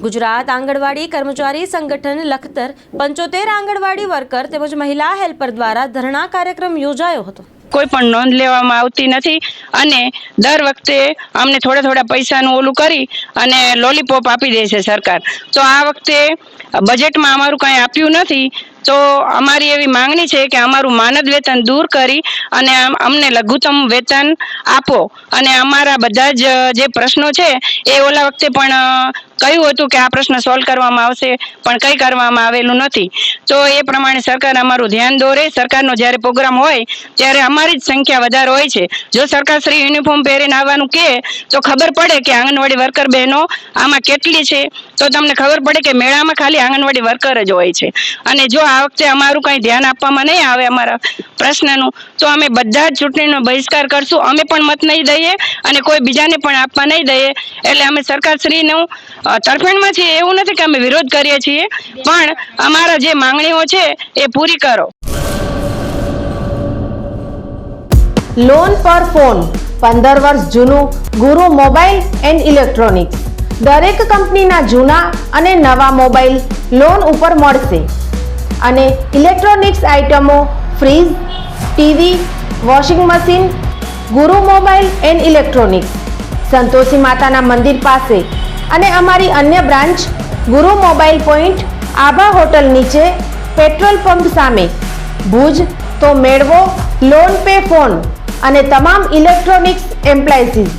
ગુજરાત આંગણવાડી કર્મચારી સંગઠન લખતર 75 આંગણવાડી વર્કર તેમજ મહિલા હેલ્પર દ્વારા ધરણા કાર્યક્રમ યોજાયો હતો। કોઈ પણ નોંધ લેવામાં આવતી નથી અને દર વખતે અમને થોડા પૈસાનું ઓલું કરી અને લોલીપોપ આપી દે છે સરકાર। તો આ વખતે બજેટમાં અમારું કંઈ આપ્યું નથી। તો અમારી એવી માંગણી છે કે અમારું માનદ વેતન દૂર કરી અને અમને લઘુત્તમ વેતન આપો અને અમારા બધા જ જે પ્રશ્નો છે એ ઓલા વખતે પણ કહ્યું હતું કે આ પ્રશ્ન સોલ્વ કરવામાં આવશે પણ કંઈ કરવામાં આવેલું નથી। તો એ પ્રમાણે સરકાર અમારું ધ્યાન દોરે। સરકારનો જ્યારે પ્રોગ્રામ હોય ત્યારે અમારી જ સંખ્યા વધારે હોય છે। જો સરકાર શ્રી યુનિફોર્મ પહેરીને આવવાનું કહે તો ખબર પડે કે આંગણવાડી વર્કર બહેનો આમાં કેટલી છે। તો તમને ખબર પડે કે મેળામાં ખાલી આંગણવાડી વર્કર જ હોય છે અને જો આ વખતે અમારું કંઈ ધ્યાન આપવામાં નહીં આવે અમારા પ્રશ્નનું તો અમે બધા જ ચૂંટણીનો બહિષ્કાર કરશું। અમે પણ મત નહીં દઈએ અને કોઈ બીજાને પણ આપવા નહીં દઈએ। એટલે અમે સરકારશ્રીનું તરફેણમાં છીએ એવું નથી કે અમે વિરોધ કરીએ છીએ પણ અમારા જે માંગણીઓ છે એ પૂરી કરો। લોન પર ફોન 15 વર્ષ જૂનું ગુરુ મોબાઈલ એન્ડ ઇલેક્ટ્રોનિક્સ દરેક કંપનીના જૂના અને નવા મોબાઈલ લોન ઉપર મળશે અને ઇલેક્ટ્રોનિક્સ આઇટમો ફ્રીજ, ટીવી, વોશિંગ મશીન ગુરુ મોબાઈલ એન્ડ ઇલેક્ટ્રોનિક્સ સંતોષી માતાના મંદિર પાસે અને અમારી અન્ય બ્રાન્ચ ગુરુ મોબાઈલ પોઈન્ટ આભા હોટલ નીચે પેટ્રોલ પંપ સામે ભુજ। તો મેળવો લોન પે ફોન અને તમામ ઇલેક્ટ્રોનિક્સ એપ્લાયન્સીસ।